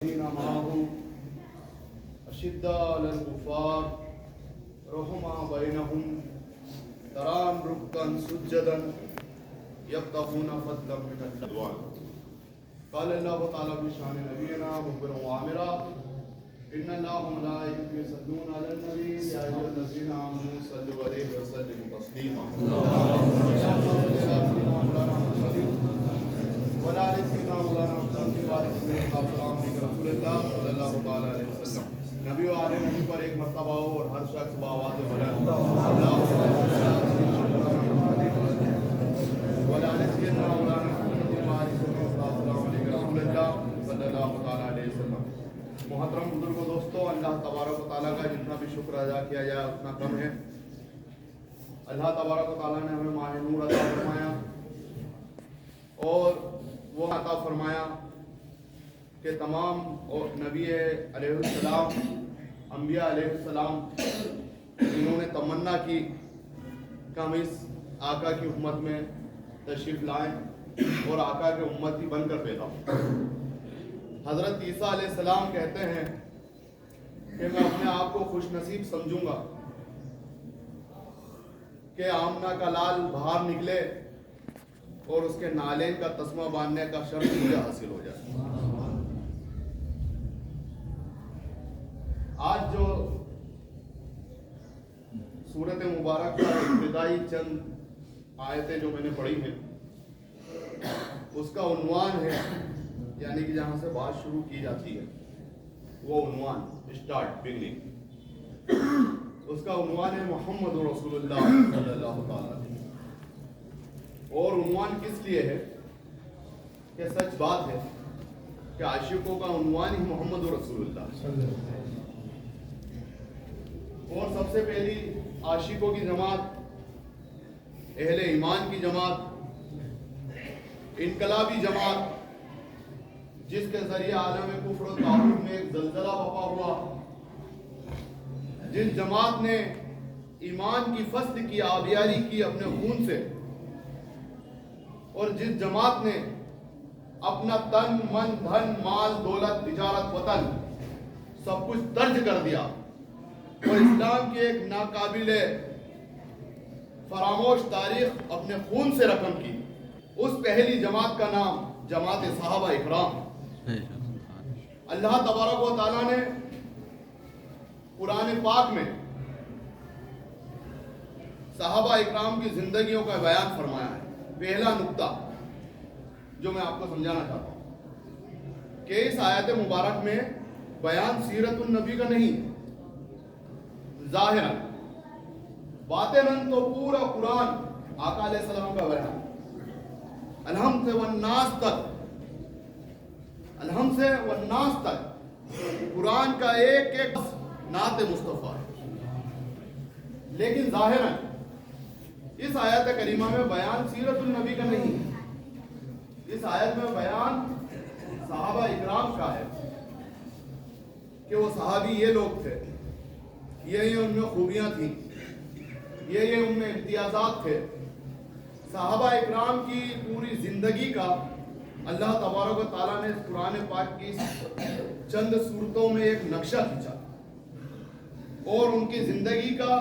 الذين معه أشداء على الكفار رحماء بينهم تراهم ركعا سجدا يبتغون فضلا من الله. قال الله تعالى في شأن نبينا مخبرا وآمرا إن الله وملائكته يصلون على النبي يا أيها الذين آمنوا صلوا عليه وسلموا تسليما. ولا رزقنا ولا نقصان في بارك رسول اللہ صلی اللہ تعالی علیہ وسلم. نبی و آل نبی پر ایک مرتبہ ہو اور ہر شخص بآواز بلند ولا رزقنا ولا نقصان في بارك رسول اللہ صلی اللہ تعالی علیہ وسلم. محترم بزرگوں دوستوں، اللہ تبارک و تعالیٰ کا جتنا بھی شکر ادا کیا جائے اتنا کم ہے. اللہ تبارک و تعالیٰ نے ہمیں ماہ نور عطا فرمایا اور وہ عطا فرمایا کہ تمام نبی علیہ السلام، انبیاء علیہ السلام انہوں نے تمنا کی کہ ہم اس آقا کی امت میں تشریف لائیں اور آقا کے امتی بن کر پیدا ہوں. حضرت عیسیٰ علیہ السلام کہتے ہیں کہ میں اپنے آپ کو خوش نصیب سمجھوں گا کہ آمنہ کا لال باہر نکلے اور اس کے نالین کا تسمہ باندھنے کا شرف مجھے حاصل ہو جائے. آج جو سورت مبارک کا ابتدائی چند آیتیں جو میں نے پڑھی ہیں اس کا عنوان ہے، یعنی کہ جہاں سے بات شروع کی جاتی ہے وہ عنوان اسٹارٹ بگننگ، اس کا عنوان ہے محمد رسول اللہ صلی اللہ تعالی علیہ وسلم. اور عنوان کس لیے ہے کہ سچ بات ہے کہ عاشقوں کا عنوان ہی محمد رسول اللہ. اور سب سے پہلی عاشقوں کی جماعت، اہل ایمان کی جماعت، انقلابی جماعت جس کے ذریعے عالم کفر و طاغوت میں ایک زلزلہ برپا ہوا، جس جماعت نے ایمان کی فصل کی آبیاری کی اپنے خون سے، اور جس جماعت نے اپنا تن من دھن مال دولت تجارت وطن سب کچھ درج کر دیا اور اسلام کی ایک ناقابل فراموش تاریخ اپنے خون سے رقم کی، اس پہلی جماعت کا نام جماعت صحابہ اکرام. اللہ تبارک و تعالیٰ نے قرآن پاک میں صحابہ اکرام کی زندگیوں کا بیان فرمایا ہے. پہلا نقطہ جو میں آپ کو سمجھانا چاہتا ہوں کہ اس آیت مبارک میں بیان سیرت النبی کا نہیں، ظاہراً باطناً تو پورا قرآن آقا علیہ السلام کا بیان، الحمد سے والناس تک، الحمد سے والناس تک قرآن کا ایک ایک نعت مصطفیٰ ہے. لیکن ظاہراً اس آیت کریمہ میں بیان سیرت النبی کا نہیں، اس آیت میں بیان صحابہ اکرام کا ہے کہ وہ صحابی یہ لوگ تھے، یہ ان میں خوبیاں تھیں، یہ ان میں امتیازات تھے. صحابہ اکرام کی پوری زندگی کا اللہ تبارک و تعالیٰ نے قرآن پاک کی چند صورتوں میں ایک نقشہ کھینچا اور ان کی زندگی کا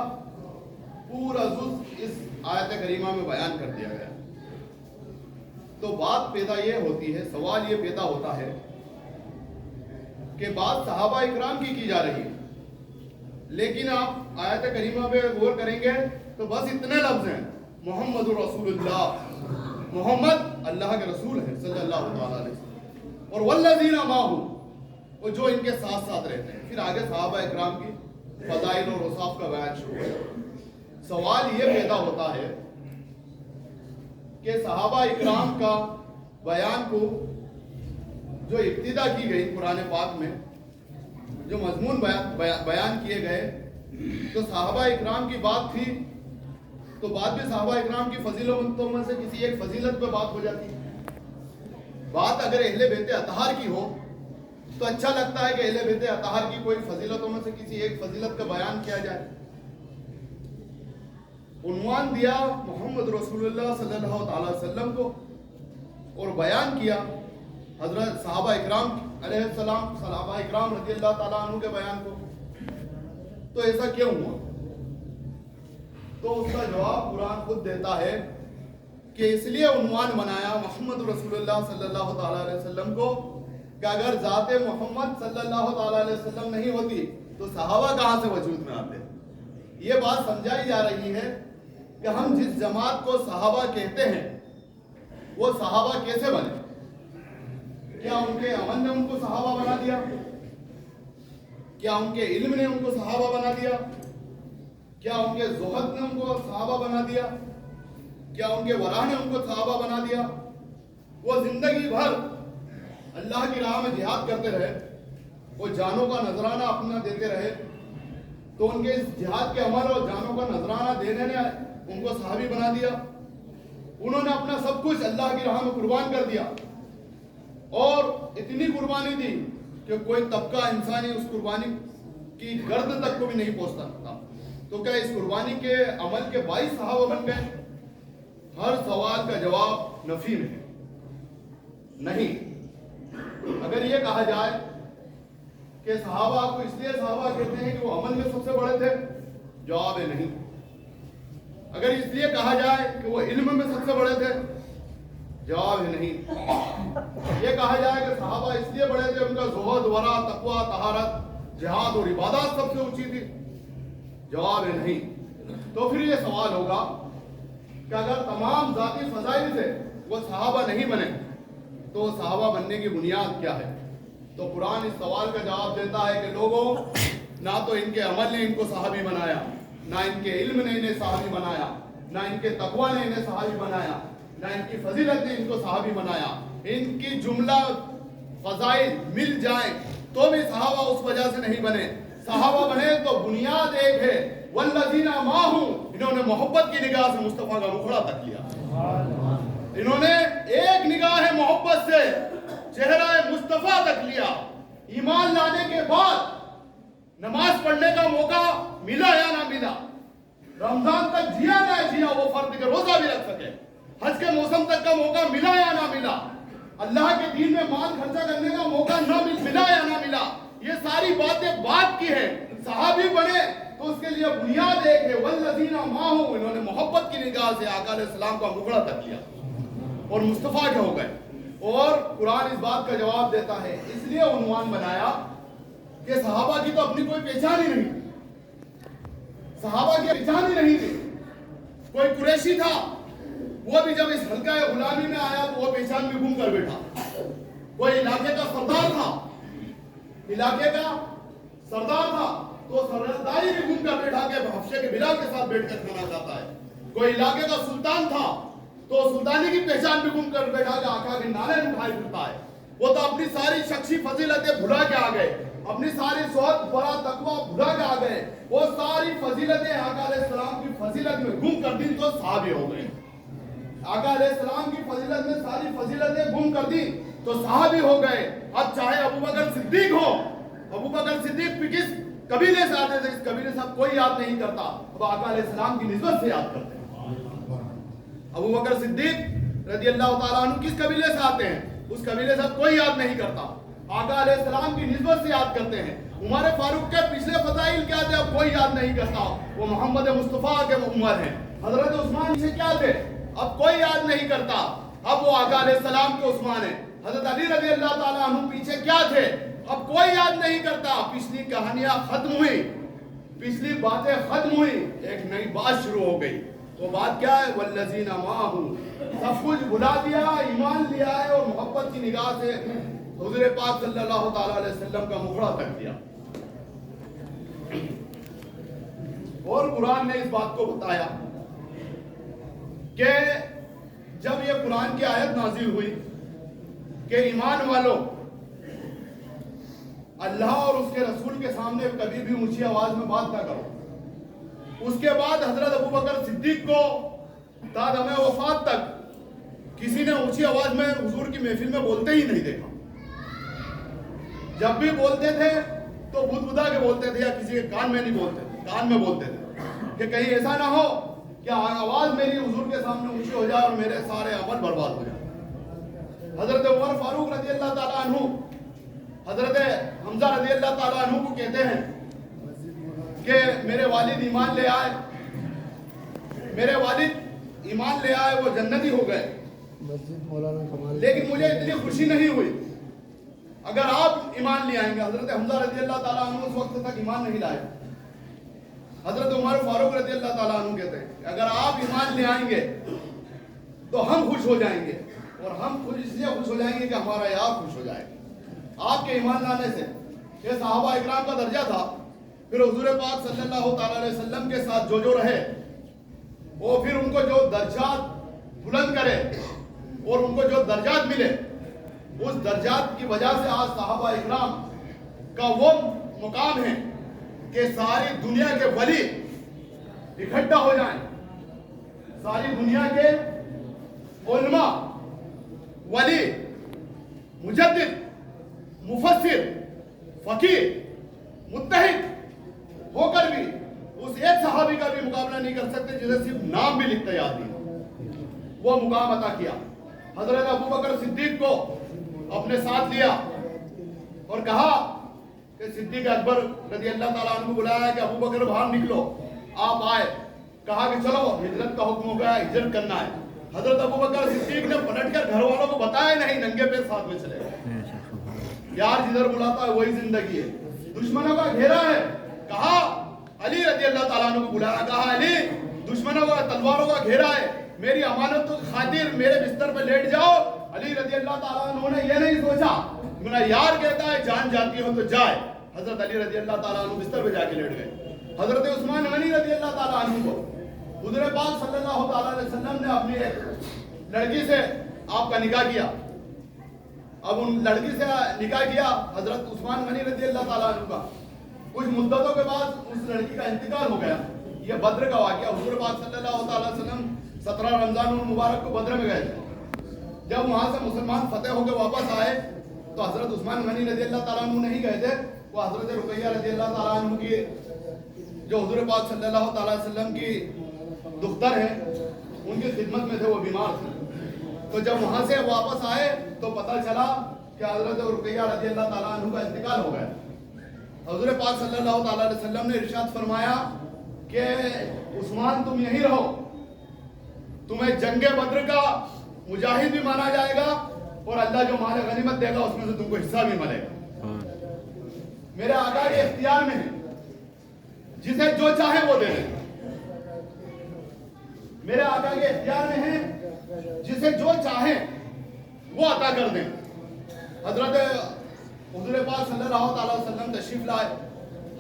پورا جز اس آیت کریمہ میں بیان کر دیا گیا. تو بات پیدا یہ ہوتی ہے، سوال یہ پیدا ہوتا ہے کہ بات صحابہ اکرام کی جا رہی ہے، لیکن آپ آیت کریمہ پہ غور کریں گے تو بس اتنے لفظ ہیں، محمد رسول اللہ، محمد اللہ کے رسول ہے صلی اللہ علیہ وسلم، اور والذین معہ، اور جو ان کے ساتھ ساتھ رہتے ہیں. پھر آگے صحابہ اکرام کی فضائل اور اوصاف کا بیان شروع ہے. سوال یہ پیدا ہوتا ہے کہ صحابہ اکرام کا بیان کو جو ابتدا کی گئی قرآن پاک میں، جو مضمون بیان کیے گئے، تو صحابہ اکرام کی بات تھی تو بعد میں صحابہ اکرام کی فضیلتوں میں سے کسی ایک فضیلت پہ بات ہو جاتی. بات اگر اہل بیت اطہار کی ہو تو اچھا لگتا ہے کہ اہل بیت اطہار کی کوئی فضیلتوں میں سے کسی ایک فضیلت کا بیان کیا جائے. عنوان دیا محمد رسول اللہ صلی اللہ تعالی وسلم کو اور بیان کیا حضرت صحابہ اکرام کی. علیہ السلام صحابہ اکرام رضی اللہ تعالیٰ عنہ کے بیان کو، تو ایسا کیوں ہوا؟ تو اس کا جواب قرآن خود دیتا ہے کہ اس لیے عنوان بنایا محمد رسول اللہ صلی اللہ تعالیٰ علیہ وسلم کو کہ اگر ذات محمد صلی اللہ تعالیٰ علیہ وسلم نہیں ہوتی تو صحابہ کہاں سے وجود میں آتے؟ یہ بات سمجھائی جا رہی ہے کہ ہم جس جماعت کو صحابہ کہتے ہیں وہ صحابہ کیسے بنے؟ کیا ان کے عمل نے ان کو صحابہ بنا دیا؟ کیا ان کے علم نے ان کو صحابہ بنا دیا؟ کیا ان کے زہد نے ان کو صحابہ بنا دیا؟ کیا ان کے ورع نے ان کو صحابہ بنا دیا؟ وہ زندگی بھر اللہ کی راہ میں جہاد کرتے رہے، وہ جانوں کا نذرانہ اپنا دیتے رہے، تو ان کے اس جہاد کے عمل اور جانوں کا نذرانہ دینے نے ان کو صحابی بنا دیا۔ انہوں نے اپنا سب کچھ اللہ کی راہ میں قربان کر دیا اور اتنی قربانی دی کہ کوئی طبقہ انسانی اس قربانی کی گرد تک کو بھی نہیں پہنچتا تھا۔ تو کیا اس قربانی کے عمل کے 22 صحابہ بن گئے؟ ہر سوال کا جواب نفی میں ہے، نہیں۔ اگر یہ کہا جائے کہ صحابہ کو اس لیے صحابہ کہتے ہیں کہ وہ عمل میں سب سے بڑے تھے، جواب ہے نہیں۔ اگر اس لیے کہا جائے کہ وہ علم میں سب سے بڑے تھے، جواب ہے نہیں۔ یہ کہا جائے کہ صحابہ اس لیے بڑے تھے ان کا زہد، ورع، تقویٰ، طہارت، جہاد اور عبادات سب سے اونچی تھی، جواب ہے نہیں۔ تو پھر یہ سوال ہوگا کہ اگر تمام ذاتی فضائل سے وہ صحابہ نہیں بنے تو صحابہ بننے کی بنیاد کیا ہے؟ تو قرآن اس سوال کا جواب دیتا ہے کہ لوگوں، نہ تو ان کے عمل نے ان کو صحابی بنایا، نہ ان کے علم نے انہیں صحابی بنایا، نہ ان کے تقویٰ نے انہیں صحابی بنایا، نہ ان کی فضیلت نے ان کو صحابی بنایا۔ ان کی جملہ فضائل مل جائیں تو بھی صحابہ اس وجہ سے نہیں بنے۔ صحابہ بنے تو بنیاد ایک ہے، والذین معہ، انہوں نے محبت کی نگاہ سے مصطفیٰ کا مکھڑا تک لیا، انہوں نے ایک نگاہ محبت سے چہرہ مصطفیٰ تک لیا۔ ایمان لانے کے بعد نماز پڑھنے کا موقع ملا یا نہ ملا، رمضان تک جیا نہ جیا وہ فرد کے روزہ بھی رکھ سکے، حج کے موسم تک کا موقع ملا یا نہ ملا، اللہ کے دین میں مال خرچہ کرنے کا موقع نہ ملا یا نہ ملا، یہ ساری باتیں بات کی ہیں۔ صحابی بنے تو اس کے لیے بنیاد ایک ہے، والذین معہ، انہوں نے محبت کی نگاہ سے آقا علیہ السلام کا مکھڑا تک لیا اور مصطفیٰ کے ہو گئے۔ اور قرآن اس بات کا جواب دیتا ہے، اس لیے عنوان بنایا کہ صحابہ کی تو اپنی کوئی پہچان ہی نہیں تھی، صحابہ کی پہچان ہی نہیں تھی۔ کوئی قریشی تھا، وہ بھی جب اس حلقہ غلامی میں آیا تو وہ پہچان بھی گم کر بیٹھا۔ کوئی علاقے کا سردار تھا، علاقے کا سردار تھا تو سرداری بھی گم کر بیٹھا کہ حبشے کے بلال کے ساتھ بیٹھ کر کھانا کھاتا ہے۔ کوئی علاقے کا سلطان تھا تو سلطانی کی پہچان بھی گم کر بیٹھا کہ آقا کے نعرے اٹھائے پھرتا ہے۔ وہ تو اپنی ساری شخصی فضیلتیں بھلا کے آ گئے، اپنی ساری زہد، ورع، تقویٰ بھلا کے آ گئے، وہ ساری فضیلتیں آقا علیہ السلام کی فضیلت میں گم کر دی تو صحابی ہو گئے۔ آقا علیہ السلام کی فضیلت میں ساری فضیلتیں گم کر دی تو صحابی ہو گئے۔ اب چاہے ابو بکر صدیق ہو، ابو بکر صدیق بھی کس قبیلے سے آتے تھے، اس قبیلے سے اب کوئی یاد نہیں کرتا، اب آقا علیہ السلام کی نسبت سے یاد کرتے ہیں۔ ابو بکر صدیق رضی اللہ تعالیٰ عنہ کس قبیلے سے آتے ہیں، اس قبیلے سے اب کوئی یاد نہیں کرتا، آقا علیہ السلام کی نسبت سے یاد کرتے ہیں۔ عمر فاروق کے پچھلے فضائل کیا تھے اب کوئی یاد نہیں کرتا، وہ محمد مصطفیٰ کے عمر ہیں۔ حضرت عثمان سے کیا تھے اب کوئی یاد نہیں کرتا، اب وہ آقا علیہ السلام کے عثمان ہیں۔ حضرت علی رضی اللہ تعالیٰ عنہ پیچھے کیا تھے اب کوئی یاد نہیں کرتا۔ پچھلی کہانیاں ختم ہوئی، پچھلی باتیں ختم ہوئی، ایک نئی بات شروع ہو گئی۔ وہ بات کیا ہے؟ والذین معہ، سب کچھ بھلا دیا، ایمان لیا ہے اور محبت کی نگاہ سے حضور پاک صلی اللہ تعالیٰ علیہ وسلم کا مکھڑا تک دیا۔ اور قرآن نے اس بات کو بتایا کہ جب یہ قرآن کی آیت نازل ہوئی کہ ایمان والوں اللہ اور اس کے رسول کے سامنے کبھی بھی اونچی آواز میں بات نہ کرو، اس کے بعد حضرت ابو بکر صدیق کو تا دم وفات تک کسی نے اونچی آواز میں حضور کی محفل میں بولتے ہی نہیں دیکھا۔ جب بھی بولتے تھے تو بھوت بدا کے بولتے تھے یا کسی کے کان میں نہیں بولتے تھے، کان میں بولتے تھے کہ کہیں ایسا نہ ہو کہ آواز میری حضور کے سامنے اونچی ہو جائے اور میرے سارے عمل برباد ہو جائے۔ حضرت عمر فاروق رضی اللہ تعالیٰ عنہ حضرت حمزہ رضی اللہ تعالیٰ عنہ کو کہتے ہیں کہ میرے والد ایمان لے آئے، میرے والد ایمان لے آئے، وہ جنتی ہو گئے، لیکن مجھے اتنی خوشی نہیں ہوئی اگر آپ ایمان لے آئیں گے۔ حضرت حمزہ رضی اللہ تعالیٰ عنہ اس وقت تک ایمان نہیں لائے۔ حضرت عمر فاروق رضی اللہ تعالیٰ عنہ کہتے ہیں کہ اگر آپ ایمان لے آئیں گے تو ہم خوش ہو جائیں گے، اور ہم اس لیے خوش ہو جائیں گے کہ ہمارا یار خوش ہو جائے گا۔ آپ کے ایمان لانے سے یہ صحابہ اکرام کا درجہ تھا۔ پھر حضور پاک صلی اللہ تعالیٰ علیہ وسلم کے ساتھ جو رہے، وہ پھر ان کو جو درجات بلند کرے اور ان کو جو درجات ملے، اس درجات کی وجہ سے آج صحابہ اکرام کا وہ مقام ہے کہ ساری دنیا کے ولی اکٹھا ہو جائیں، ساری دنیا کے علماء، ولی، مجدد، مفسر، فقیر، متحد ہو کر بھی اس ایک صحابی کا بھی مقابلہ نہیں کر سکتے جسے صرف نام بھی لکھتے یاد نہیں، وہ مقام عطا کیا۔ حضرت ابو بکر صدیق کو اپنے ساتھ لیا اور کہا کہ صدیق اکبر رضی اللہ تعالیٰ عنہ کو بلایا کہ ابو بکر باہر نکلو، آپ آئے، کہا کہ چلو ہجرت کا حکم ہو گیا، ہجرت کرنا ہے۔ حضرت ابو بکر صدیق نے پلٹ کر گھر والوں کو بتایا نہیں، ننگے پیر ساتھ میں چلے گئے۔ یار جدھر بلاتا ہے وہی زندگی ہے۔ دشمنوں کا گھیرا ہے، کہا علی رضی اللہ تعالیٰ عنہ کو بلایا، کہا علی دشمنوں کا تلواروں کا گھیرا ہے، میری امانت کی خاطر میرے بستر پہ لیٹ جاؤ۔ علی رضی اللہ تعالیٰ عنہ نے یہ نہیں سوچا، میرا یار کہتا ہے جان جاتی ہو تو جائے۔ حضرت علی رضی اللہ تعالیٰ عنہ بستر پہ جا کے لیٹ گئے۔ حضرت عثمان غنی رضی اللہ تعالیٰ عنہ کو حضور پاک صلی اللہ تعالیٰ علیہ وسلم نے اپنی ایک لڑکی سے آپ کا نکاح کیا۔ اب ان لڑکی سے نکاح کیا حضرت عثمان غنی رضی اللہ تعالیٰ عنہ کا، کچھ مدتوں کے بعد اس لڑکی کا انتقال ہو گیا۔ یہ بدر کا واقعہ، حضور پاک صلی اللہ تعالیٰ علیہ وسلم 17 رمضان المبارک کو بدر میں گئے تھے۔ جب وہاں سے مسلمان فتح ہو کے واپس آئے تو حضرت عثمان غنی رضی اللہ تعالیٰ عنہ نہیں گئے تھے، وہ حضرت رقیہ رضی اللہ تعالیٰ عنہ کی جو حضور پاک صلی اللہ تعالیٰ علیہ وسلم کی دختر ہے، ان کی خدمت میں تھے، وہ بیمار تھے۔ تو جب وہاں سے واپس آئے تو پتہ چلا کہ حضرت رقیہ رضی اللہ تعالیٰ عنہ کا انتقال ہو گیا۔ حضور پاک صلی اللہ تعالیٰ علیہ وسلم نے ارشاد فرمایا کہ عثمان تم یہیں رہو، تمہیں جنگ بدر کا مجاہد بھی مانا جائے گا اور اللہ جو مال غنیمت دے گا اس میں سے تم کو حصہ بھی ملے گا۔ میرے آقا کے اختیار میں ہے، جسے جو چاہے وہ دے دیں۔ میرے آقا کے اختیار میں ہے، جسے جو چاہے وہ عطا کر دیں۔ حضرت حضور پاک صلی اللہ تعالیٰ علیہ وسلم تشریف لائے،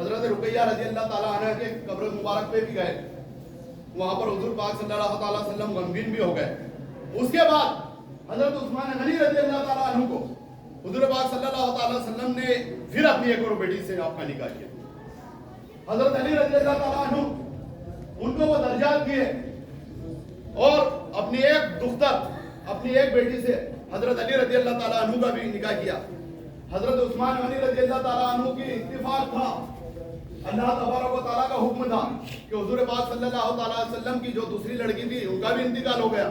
حضرت رقیہ رضی اللہ تعالیٰ عنہ کے قبر مبارک پہ بھی گئے، وہاں پر حضور پاک صلی اللہ تعالیٰ علیہ وسلم غمگین بھی ہو گئے۔ اس کے بعد حضرت عثمان غنی رضی اللہ تعالیٰ عنہ کو حضور پاک صلی اللہ تعالیٰ علیہ وسلم نے پھر اپنی ایک اور بیٹی سے آپ کا نکاح کیا۔ حضرت علی رضی اللہ تعالیٰ عنہ ان کو وہ درجات دیے اور اپنی ایک دختر، اپنی ایک بیٹی سے حضرت علی رضی اللہ تعالیٰ عنہ کا بھی نکاح کیا۔ حضرت عثمان غنی رضی اللہ تعالیٰ عنہ کی اتفاق تھا، اللہ تبارک و تعالیٰ کا حکم تھا کہ حضور پاک صلی اللہ تعالیٰ علیہ وسلم کی جو دوسری لڑکی تھی ان کا بھی انتقال ہو گیا۔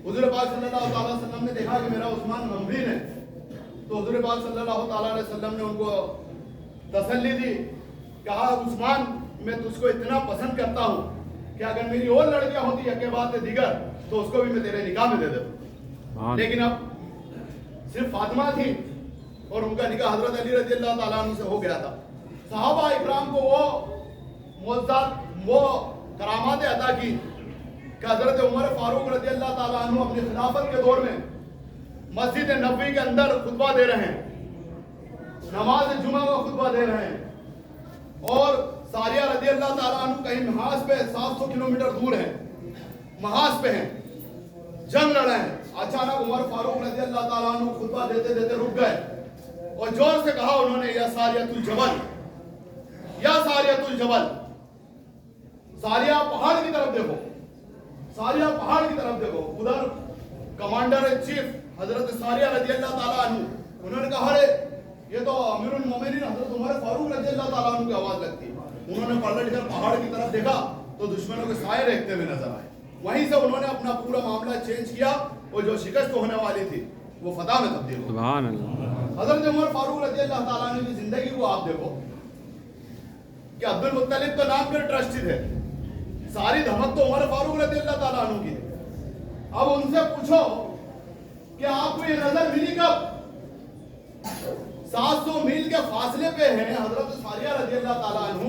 حضور پاک صلی اللہ تعالیٰ علیہ وسلم نے دیکھا کہ میرا عثمان غمگین ہے، تو حضور پاک صلی اللہ تعالیٰ علیہ وسلم نے ان کو تسلی دی، کہا عثمان میں تجھ کو اتنا پسند کرتا ہوں کہ اگر میری اور لڑکیاں ہوتی ہے کہ بات دیگر تو اس کو بھی میں تیرے نکاح میں دے دیتا، لیکن اب صرف فاطمہ تھی اور ان کا نکاح حضرت علی رضی اللہ تعالیٰ عنہ سے ہو گیا تھا۔ صحابہ اکرام کو وہ معجزات، وہ کرامات عطا کی کہ حضرت عمر فاروق رضی اللہ تعالیٰ عنہ اپنی خلافت کے دور میں مسجد نبوی کے اندر خطبہ دے رہے ہیں، نماز جمعہ کا خطبہ دے رہے ہیں، اور ساریہ رضی اللہ تعالیٰ عنہ کہیں محاذ پہ 700 کلومیٹر دور ہے، محاذ پہ ہیں، جنگ لڑے ہیں۔ اچانک عمر فاروق رضی اللہ تعالیٰ عنہ خطبہ دیتے دیتے رک گئے اور زور سے کہا انہوں نے، یا ساریۃ الجبل، یا ساریۃ الجبل، ساریہ پہاڑ کی طرف دیکھو، ساریہ پہاڑ کی طرف دیکھو۔ ادھر کمانڈر چیف حضرت ساریہ رضی اللہ تعالیٰ عنہ، انہوں نے کہا ارے یہ تو امیر المومنین حضرت عمر فاروق رضی اللہ تعالیٰ عنہ کی آواز لگتی ہے۔ انہوں نے پلٹ کر پہاڑ کی طرف دیکھا تو دشمنوں کے سائے رہتے ہوئے نظر آئے۔ وہیں سے انہوں نے اپنا پورا معاملہ چینج کیا اور جو شکست ہونے والی تھی وہ فتح میں تبدیل ہو۔ سبحان اللہ۔ حضرت عمر فاروق رضی اللہ تعالیٰ عنہ کی زندگی کو آپ دیکھو کہ عبد المطلب تو نام پر ٹرسٹی تھے، ساری دھمک تو عمر فاروق رضی اللہ تعالیٰ عنہ کی ہے۔ اب ان سے پوچھو کہ آپ کو یہ نظر ملی کب؟ 700 میل کے فاصلے پہ ہیں حضرت ساریہ رضی اللہ تعالیٰ عنہ،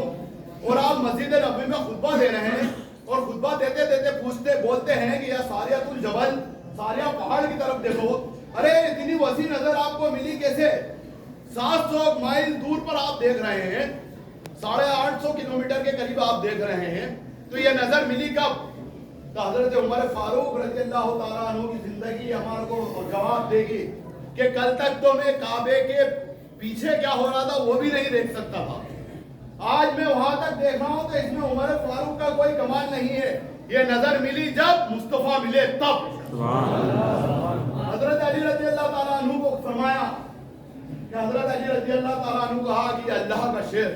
اور آپ مسجد نبوی میں خطبہ دے رہے ہیں، اور خطبہ دیتے دیتے بولتے ہیں کہ یا ساریہ الجبل، ساریہ پہاڑ کی طرف دیکھو۔ ارے اتنی وسیع نظر آپ کو ملی کیسے؟ 700 مائل دور پر آپ دیکھ رہے ہیں، 850 کلومیٹر کے قریب آپ دیکھ رہے ہیں، تو یہ نظر ملی کب؟ تو حضرت عمر فاروق رضی اللہ تعالیٰ عنہ کی زندگی ہمارے کو جواب دے گی کہ کل تک تو میں کعبے کے پیچھے کیا ہو رہا تھا وہ بھی نہیں دیکھ سکتا تھا، آج میں وہاں تک دیکھ رہا ہوں، تو اس میں عمر فاروق کا کوئی کمال نہیں ہے۔ یہ نظر ملی جب مصطفیٰ ملے تب۔ حضرت علی رضی اللہ تعالیٰ عنہ کو فرمایا کہ حضرت علی رضی اللہ تعالیٰ عنہ کہا کہ اللہ کا شعر،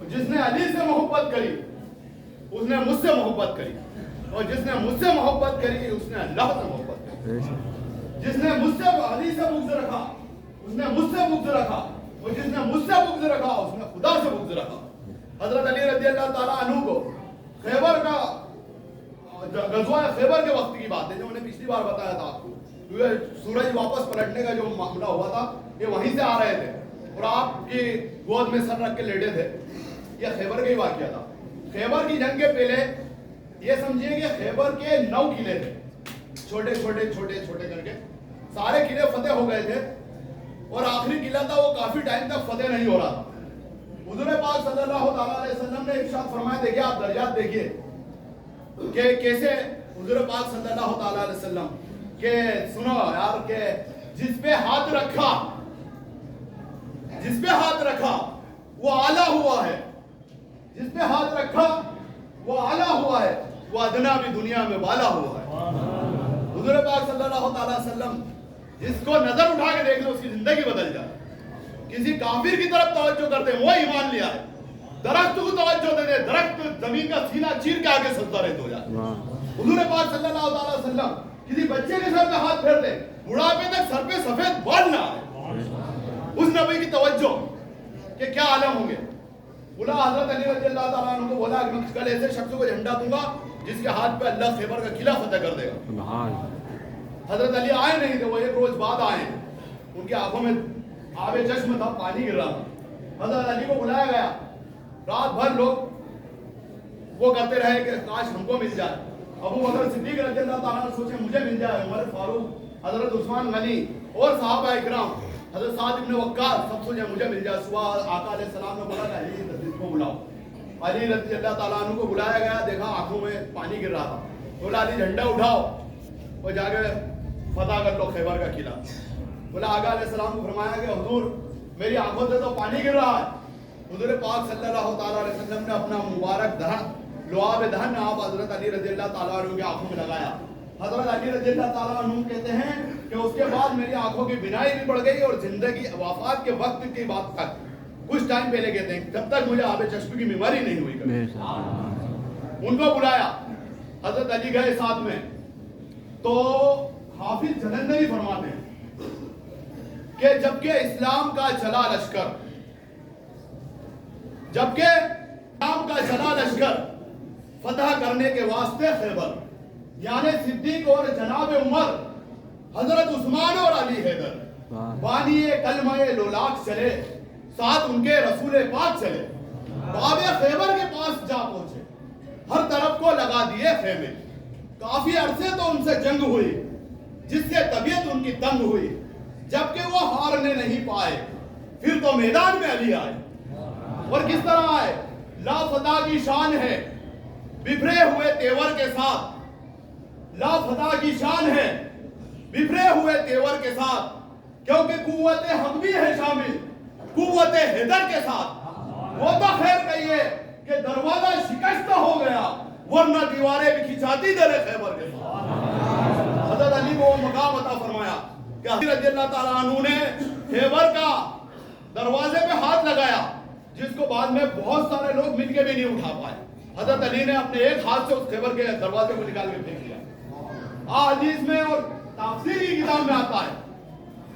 جس نے علی سے محبت کری اس نے مجھ سے محبت کری، اور جس نے مجھ سے محبت کری اس نے اللہ سے محبت کری، جس نے مجھ سے علی سے بغض رکھا اس نے مجھ سے بغض رکھا، اور جس نے مجھ سے بغض رکھا اس نے خدا سے بغض رکھا۔ حضرت علی رضی اللہ تعالیٰ عنہ کو خیبر کا غزوہ خیبر کے وقت کی بات ہے جو میں نے پچھلی بار بتایا تھا آپ کو، سورج واپس پلٹنے کا جو معاملہ ہوا تھا یہ وہیں سے آ رہے تھے اور آپ کی گود میں سر رکھ کے لیٹے تھے، یہ خیبر کا ہی واقعہ تھا۔ خیبر کی جنگ کے پہلے یہ سمجھیے کہ خیبر کے 9 قلعے تھے، چھوٹے چھوٹے چھوٹے چھوٹے کر کے سارے قلعے فتح ہو گئے تھے، اور آخری قلعہ تھا وہ کافی ٹائم تک فتح نہیں ہو رہا تھا۔ حضور پاک صلی اللہ تعالیٰ علیہ وسلم نے ارشاد فرمایا، دیکھیے آپ درجات دیکھیے کہ کیسے حضور پاک صلی اللہ تعالیٰ علیہ وسلم کہ سنو یار کہ جس پہ ہاتھ رکھا وہ اعلیٰ ہوا ہے، جس پہ ہاتھ رکھا وہ اعلیٰ ہوا ہے، وہ ادنا بھی دنیا میں بالا ہوا ہے۔ حضور پاک صلی اللہ تعالیٰ علیہ وسلم جس کو نظر اٹھا کے دیکھ لو اس کی زندگی بدل جائے، کسی کافر کی طرف توجہ کرتے وہ ایمان لیا ہے، درخت کو توجہ دے دے درخت زمین کا سینہ چیر کے آگے سجدہ رہت ہو جائے۔ حضور پاک صلی اللہ علیہ وسلم کسی بچے کے سر پہ ہاتھ پھیر دے بڑھاپے تک سر پہ سفید بال نہ آئے، اس نبی کی توجہ کہ کیا عالم ہوں گے۔ بولا حضرت علی رضی اللہ تعالیٰ عنہ کو بولا کہ میں کل ایسے شخص کو جھنڈا دوں گا جس کے ہاتھ پہ اللہ خیبر کا قلعہ فتح کر دے گا۔ حضرت علی آئے نہیں تھے، وہ ایک روز بعد آئے، ان کی آنکھوں میں آب چشم تھا، پانی گر رہا تھا۔ حضرت علی کو بلایا گیا، رات بھر لوگ وہ کرتے رہے کہ کاش ہم کو مل جائے۔ ابو بکر صدیق رضی اللہ تعالیٰ نے سوچے مجھے مل جائے، عمر فاروق، حضرت عثمان غنی اور صحابہ اکرام، حضرت سعد بن وقاص سب سوچے مجھے مل جائے۔ صبح آقا علیہ السلام نے بولا کہ علی کو بلاؤ۔ علی رضی اللہ تعالیٰ عنہ کو بلایا گیا، دیکھا آنکھوں میں پانی گر رہا تھا، بولا علی جھنڈا اٹھاؤ اور جا کے فتح کر لو خیبر کا قلعہ۔ بولا آقا علیہ السلام کو فرمایا کہ حضور میری آنکھوں سے تو پانی گر رہا ہے۔ حضور پاک صلی اللہ تعالیٰ علیہ وسلم نے اپنا مبارک دہن لعاب دہن آپ حضرت علی رضی اللہ تعالیٰ عنہ کی آنکھوں میں لگایا۔ حضرت علی رضی اللہ تعالیٰ عنہ کہتے ہیں کہ اس کے بعد میری آنکھوں کی بینائی بھی بڑھ گئی، اور زندگی وفات کے وقت کی بات تک کچھ ٹائم پہلے کہتے ہیں جب تک مجھے آب چشم کی بیماری نہیں ہوئی کبھی۔ ان کو بلایا، حضرت علی گئے ساتھ میں، تو حافظ جلندری فرماتے ہیں کہ جبکہ اسلام کا چلا لشکر فتح کرنے کے واسطے خیبر، یعنی صدیق اور جناب عمر، حضرت عثمان اور علی حیدر بانی کلمہ لولاک چلے، ساتھ ان کے رسول پاک چلے، باب خیبر کے پاس جا پہنچے، ہر طرف کو لگا دیے خیمے۔ کافی عرصے تو ان سے جنگ ہوئی جس سے طبیعت ان کی تنگ ہوئی، جبکہ وہ ہارنے نہیں پائے، پھر تو میدان میں علی آئے، اور کس طرح آئے؟ لا فتح کی شان ہے بفرے ہوئے تیور کے ساتھ، لا فتح کی شان ہے بفرے ہوئے تیور کے ساتھ، کیونکہ قوت حق بھی ہے شامل قوت حیدر کے ساتھ۔ وہ تو خیر کہیے کہ دروازہ شکست ہو گیا، ورنہ دیواریں بھی کھچاتی درے خیبر کے ساتھ۔ حضرت علی کو مقام عطا فرمایا کہ حضرت رضی اللہ تعالیٰ عنہ نے خیبر کا دروازے پہ ہاتھ لگایا، جس کو بعد میں بہت سارے لوگ مل کے بھی نہیں اٹھا پائے۔ حضرت علی نے اپنے ایک ہاتھ سے اس خیبر کے دروازے کو نکال کے پھینک دیا۔ حدیث میں اور تفسیر کی کتاب میں آتا ہے